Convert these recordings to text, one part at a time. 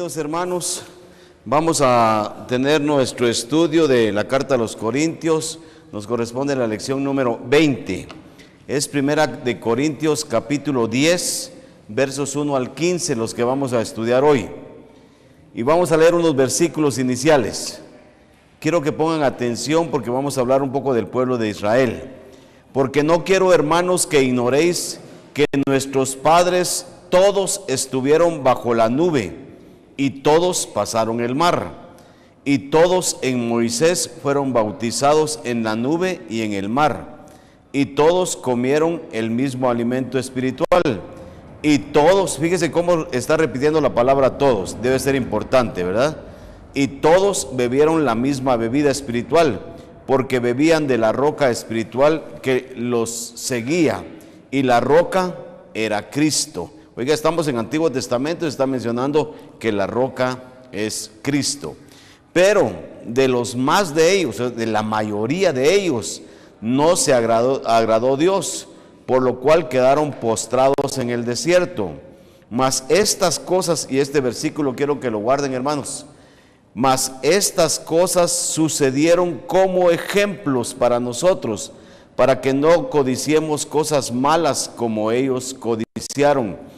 Queridos hermanos, vamos a tener nuestro estudio de la carta a los Corintios. Nos corresponde la lección número 20. Es primera de Corintios capítulo 10, versos 1 al 15, los que vamos a estudiar hoy. Y vamos a leer unos versículos iniciales. Quiero que pongan atención porque vamos a hablar un poco del pueblo de Israel. Porque no quiero, hermanos, que ignoréis que nuestros padres todos estuvieron bajo la nube y todos pasaron el mar, y todos en Moisés fueron bautizados en la nube y en el mar, y todos comieron el mismo alimento espiritual, y todos, fíjese cómo está repitiendo la palabra todos, debe ser importante, ¿verdad? Y todos bebieron la misma bebida espiritual, porque bebían de la roca espiritual que los seguía, y la roca era Cristo. Oiga, estamos en Antiguo Testamento, está mencionando que la roca es Cristo. Pero de los más de ellos, de la mayoría de ellos, no se agradó Dios, por lo cual quedaron postrados en el desierto. Mas estas cosas, y este versículo quiero que lo guarden, hermanos, mas estas cosas sucedieron como ejemplos para nosotros, para que no codiciemos cosas malas como ellos codiciaron.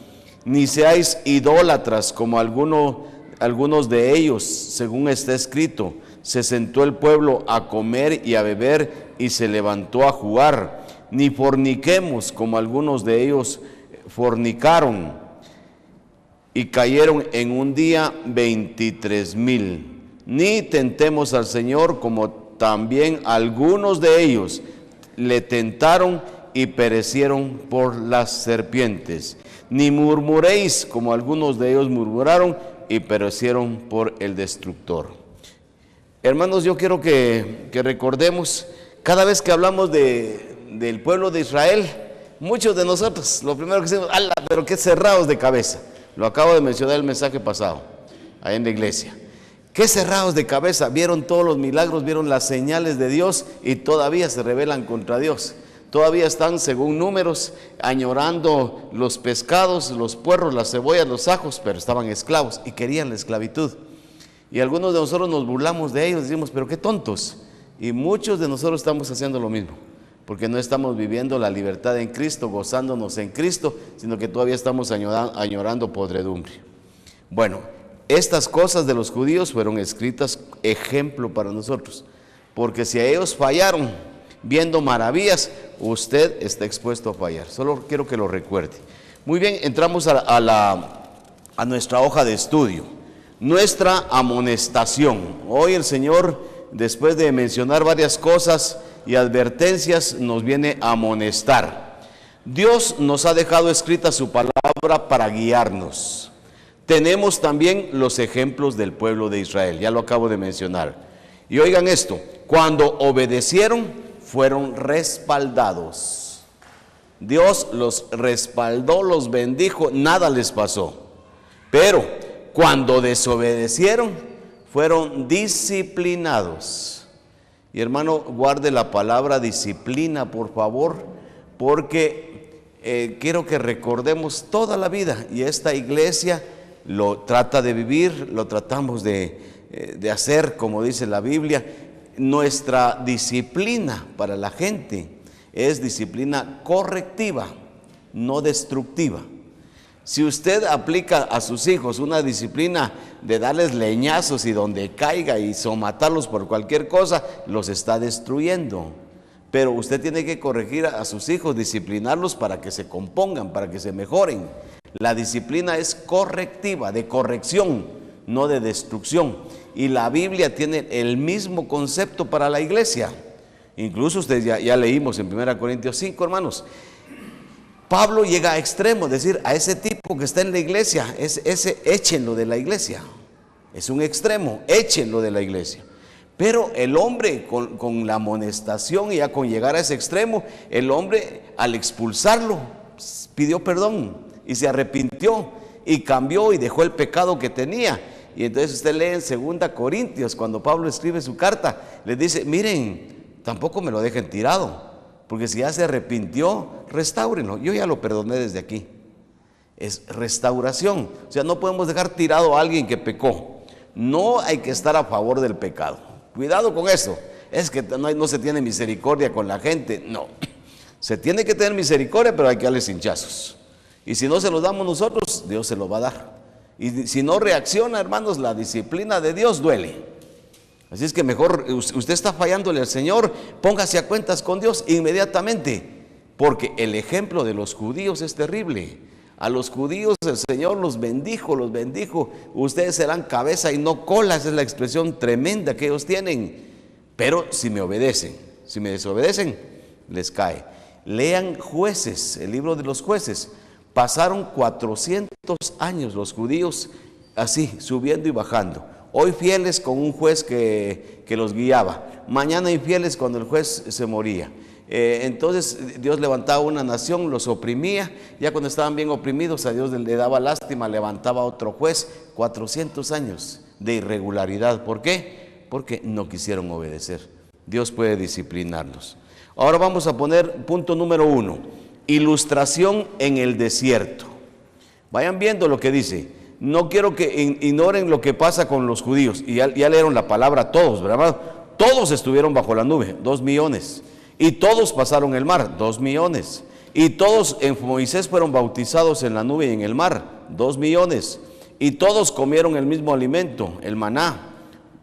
Ni seáis idólatras como algunos de ellos, según está escrito. Se sentó el pueblo a comer y a beber y se levantó a jugar. Ni forniquemos como algunos de ellos fornicaron y cayeron en un día 23,000. Ni tentemos al Señor como también algunos de ellos le tentaron y perecieron por las serpientes. Ni murmuréis como algunos de ellos murmuraron y perecieron por el destructor. Hermanos, yo quiero que recordemos, cada vez que hablamos del pueblo de Israel, muchos de nosotros, lo primero que decimos, ¡ala, pero qué cerrados de cabeza! Lo acabo de mencionar en el mensaje pasado, ahí en la iglesia. ¡Qué cerrados de cabeza! Vieron todos los milagros, vieron las señales de Dios y todavía se rebelan contra Dios. Todavía están, según Números, añorando los pescados, los puerros, las cebollas, los ajos, pero estaban esclavos y querían la esclavitud. Y algunos de nosotros nos burlamos de ellos, decimos, pero qué tontos. Y muchos de nosotros estamos haciendo lo mismo, porque no estamos viviendo la libertad en Cristo, gozándonos en Cristo, sino que todavía estamos añorando podredumbre. Bueno, estas cosas de los judíos fueron escritas ejemplo para nosotros, porque si a ellos fallaron viendo maravillas, usted está expuesto a fallar. Solo quiero que lo recuerde. Muy bien, entramos a nuestra hoja de estudio. Nuestra amonestación. Hoy el Señor, después de mencionar varias cosas y advertencias, nos viene a amonestar. Dios nos ha dejado escrita su palabra para guiarnos. Tenemos también los ejemplos del pueblo de Israel, ya lo acabo de mencionar. Y oigan esto, cuando obedecieron, fueron respaldados. Dios los respaldó, los bendijo, nada les pasó. Pero cuando desobedecieron, fueron disciplinados. Y hermano, guarde la palabra disciplina, por favor, porque quiero que recordemos toda la vida, y esta iglesia lo trata de vivir, lo tratamos de hacer, como dice la Biblia. Nuestra disciplina para la gente es disciplina correctiva, no destructiva. Si usted aplica a sus hijos una disciplina de darles leñazos y donde caiga y somatarlos por cualquier cosa, los está destruyendo. Pero usted tiene que corregir a sus hijos, disciplinarlos para que se compongan, para que se mejoren. La disciplina es correctiva, de corrección, no de destrucción. Y la Biblia tiene el mismo concepto para la iglesia. Incluso ustedes ya leímos en 1 Corintios 5, hermanos. Pablo llega a extremo, es decir, a ese tipo que está en la iglesia, ese échenlo de la iglesia. Es un extremo, échenlo de la iglesia. Pero el hombre con la amonestación y ya con llegar a ese extremo, el hombre al expulsarlo pidió perdón y se arrepintió y cambió y dejó el pecado que tenía. Y entonces usted lee en 2 Corintios, cuando Pablo escribe su carta, les dice, miren, tampoco me lo dejen tirado, porque si ya se arrepintió, restáurenlo, yo ya lo perdoné desde aquí. es restauración. O sea, no podemos dejar tirado a alguien que pecó. No hay que estar a favor del pecado. Cuidado con eso. Es que no se tiene misericordia con la gente. No. Se tiene que tener misericordia, pero hay que darles hinchazos. Y si no se los damos nosotros, Dios se los va a dar. Y si no reacciona, hermanos, la disciplina de Dios duele. Así es que mejor, usted está fallándole al Señor, póngase a cuentas con Dios inmediatamente. Porque el ejemplo de los judíos es terrible. A los judíos el Señor los bendijo, los bendijo. Ustedes serán cabeza y no cola, esa es la expresión tremenda que ellos tienen. Pero si me obedecen, si me desobedecen, les cae. Lean Jueces, el libro de los Jueces. Pasaron 400 años los judíos así, subiendo y bajando. Hoy fieles con un juez que los guiaba. Mañana infieles cuando el juez se moría. Entonces Dios levantaba una nación, los oprimía. Ya cuando estaban bien oprimidos, a Dios le daba lástima, levantaba otro juez. 400 años de irregularidad. ¿Por qué? Porque no quisieron obedecer. Dios puede disciplinarlos. Ahora vamos a poner punto número 1. Ilustración en el desierto. Vayan viendo lo que dice. No quiero que ignoren lo que pasa con los judíos. Y ya leyeron la palabra todos, ¿verdad? Todos estuvieron bajo la nube, 2 millones. Y todos pasaron el mar, 2 millones. Y todos en Moisés fueron bautizados en la nube y en el mar, 2 millones. Y todos comieron el mismo alimento, el maná,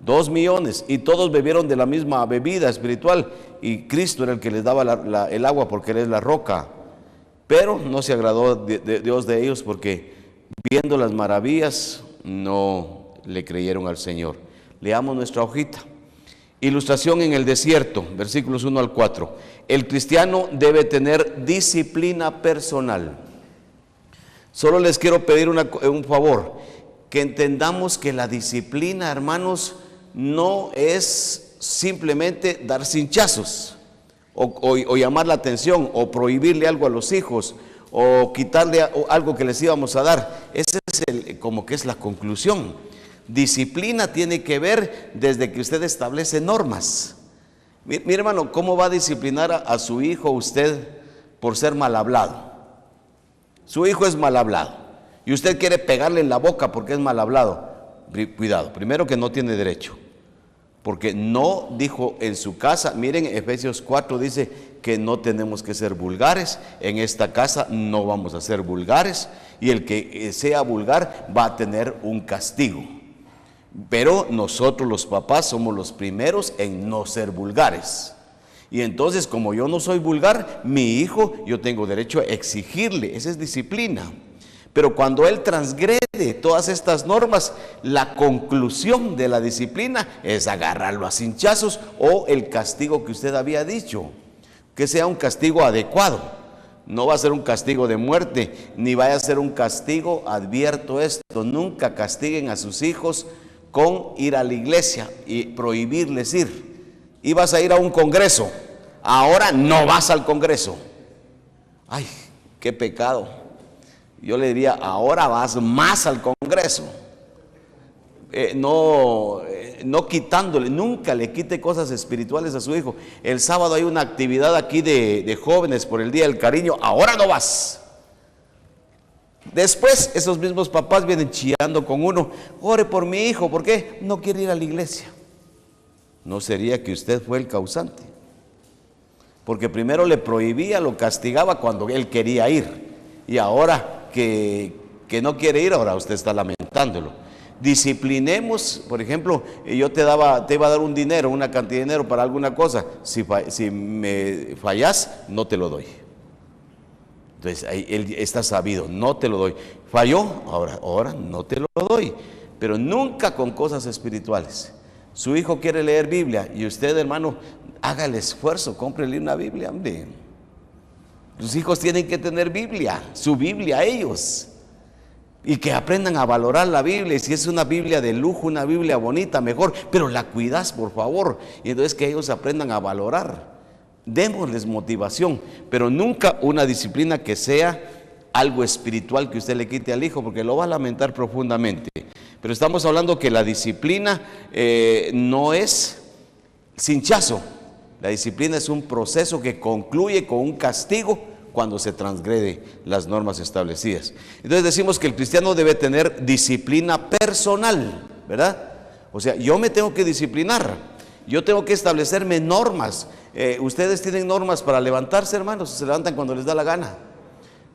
2 millones. Y todos bebieron de la misma bebida espiritual. Y Cristo era el que les daba el agua porque Él es la roca. Pero no se agradó de Dios de ellos porque viendo las maravillas no le creyeron al Señor. Leamos nuestra hojita. Ilustración en el desierto, versículos 1 al 4. El cristiano debe tener disciplina personal. Solo les quiero pedir un favor, que entendamos que la disciplina, hermanos, no es simplemente dar cinchazos o llamar la atención o prohibirle algo a los hijos o quitarle algo que les íbamos a dar. Ese es como que es la conclusión. Disciplina tiene que ver desde que usted establece normas. Mi hermano, ¿cómo va a disciplinar a su hijo usted por ser mal hablado? Su hijo es mal hablado y usted quiere pegarle en la boca porque es mal hablado. Cuidado, primero que no tiene derecho, porque no dijo en su casa. Miren, Efesios 4 dice que no tenemos que ser vulgares. En esta casa no vamos a ser vulgares, y el que sea vulgar va a tener un castigo. Pero nosotros los papás somos los primeros en no ser vulgares. Y entonces, como yo no soy vulgar, mi hijo, yo tengo derecho a exigirle. Esa es disciplina. Pero cuando él transgrede todas estas normas, la conclusión de la disciplina es agarrarlo a cinchazos o el castigo que usted había dicho. Que sea un castigo adecuado. No va a ser un castigo de muerte, ni vaya a ser un castigo, advierto esto, nunca castiguen a sus hijos con ir a la iglesia y prohibirles ir. Ibas a ir a un congreso, ahora no vas al congreso. Ay, qué pecado. Yo le diría, ahora vas más al congreso. No quitándole, nunca le quite cosas espirituales a su hijo. El sábado hay una actividad aquí de jóvenes por el Día del Cariño, ahora no vas. Después esos mismos papás vienen chillando con uno, ore por mi hijo, ¿por qué? No quiere ir a la iglesia. ¿No sería que usted fue el causante? Porque primero le prohibía, lo castigaba cuando él quería ir, y ahora que no quiere ir, ahora usted está lamentándolo. Disciplinemos, por ejemplo, yo te iba a dar un dinero, una cantidad de dinero para alguna cosa. Si me fallas, no te lo doy. Entonces ahí él está sabido, no te lo doy. Falló, ahora no te lo doy. Pero nunca con cosas espirituales. Su hijo quiere leer Biblia y usted, hermano, haga el esfuerzo, cómprele una Biblia, hombre. Los hijos tienen que tener Biblia, su Biblia ellos. Y que aprendan a valorar la Biblia. Y si es una Biblia de lujo, una Biblia bonita, mejor, pero la cuidas, por favor. Y entonces que ellos aprendan a valorar. Démosles motivación, pero nunca una disciplina que sea algo espiritual que usted le quite al hijo, porque lo va a lamentar profundamente. Pero estamos hablando que la disciplina no es cinchazo. La disciplina es un proceso que concluye con un castigo cuando se transgrede las normas establecidas. Entonces decimos que el cristiano debe tener disciplina personal, ¿verdad? O sea, yo me tengo que disciplinar, yo tengo que establecerme normas. Ustedes tienen normas para levantarse, hermanos, se levantan cuando les da la gana.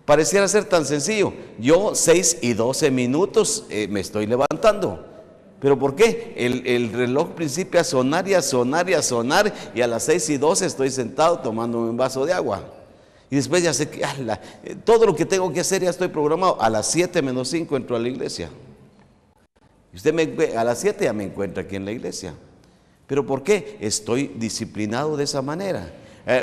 Pareciera ser tan sencillo. Yo 6:12 me estoy levantando. ¿Pero por qué? El reloj principia a sonar y a sonar y a sonar, y a las 6:12 estoy sentado tomando un vaso de agua. Y después ya sé que todo lo que tengo que hacer ya estoy programado. A las 7:05 entro a la iglesia. Y usted a las 7 ya me encuentra aquí en la iglesia. ¿Pero por qué? Estoy disciplinado de esa manera.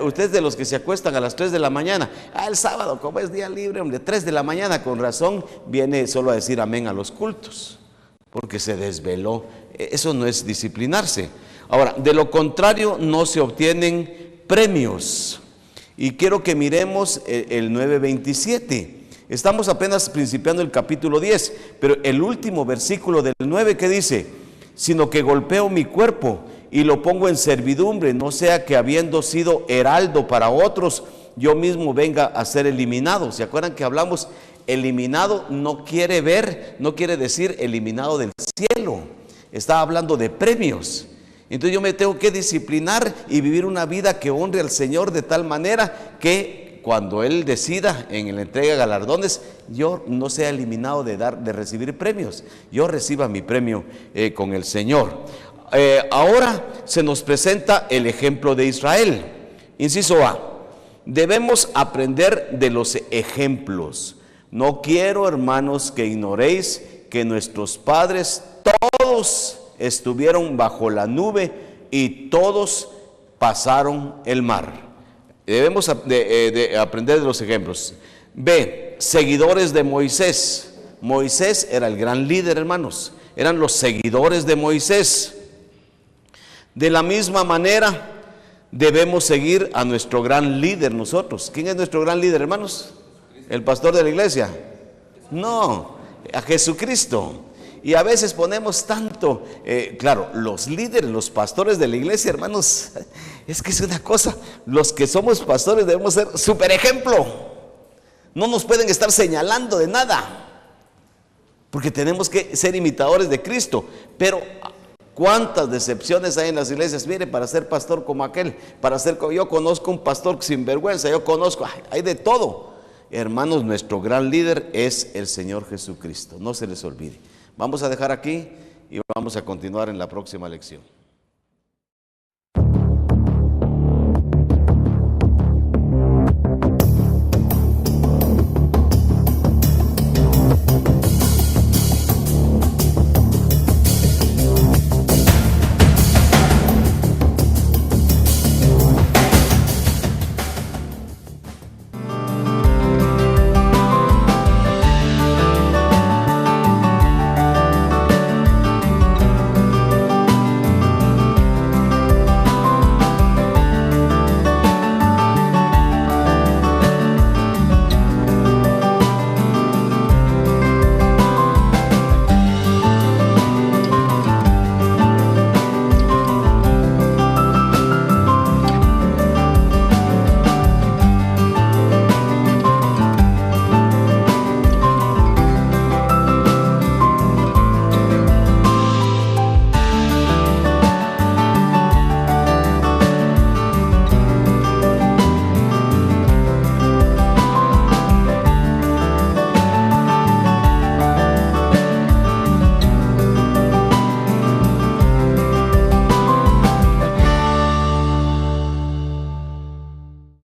Ustedes de los que se acuestan a las 3 de la mañana, el sábado como es día libre, hombre, 3 de la mañana, con razón viene solo a decir amén a los cultos, porque se desveló. Eso no es disciplinarse. Ahora, de lo contrario no se obtienen premios. Y quiero que miremos el 9:27. Estamos apenas principiando el capítulo 10, pero el último versículo del 9 que dice: sino que golpeo mi cuerpo y lo pongo en servidumbre, no sea que habiendo sido heraldo para otros, yo mismo venga a ser eliminado. ¿Se acuerdan que hablamos? Eliminado no quiere decir eliminado del cielo. Está hablando de premios. Entonces yo me tengo que disciplinar y vivir una vida que honre al Señor de tal manera que cuando Él decida en la entrega de galardones, yo no sea eliminado de recibir premios. Yo reciba mi premio con el Señor. Ahora se nos presenta el ejemplo de Israel. Inciso A: debemos aprender de los ejemplos. No quiero, hermanos, que ignoréis que nuestros padres todos estuvieron bajo la nube y todos pasaron el mar. Debemos de aprender de los ejemplos. B: seguidores de Moisés. Moisés era el gran líder, hermanos. Eran los seguidores de Moisés. De la misma manera debemos seguir a nuestro gran líder nosotros. ¿Quién es nuestro gran líder, hermanos? ¿El pastor de la iglesia? No, a Jesucristo. Y a veces ponemos tanto, claro, los líderes, los pastores de la iglesia, hermanos, es que es una cosa, los que somos pastores debemos ser súper ejemplo. No nos pueden estar señalando de nada, porque tenemos que ser imitadores de Cristo. Pero ¿cuántas decepciones hay en las iglesias? Mire, para ser pastor como aquel, yo conozco un pastor sin vergüenza, hay de todo. Hermanos, nuestro gran líder es el Señor Jesucristo, no se les olvide. Vamos a dejar aquí y vamos a continuar en la próxima lección.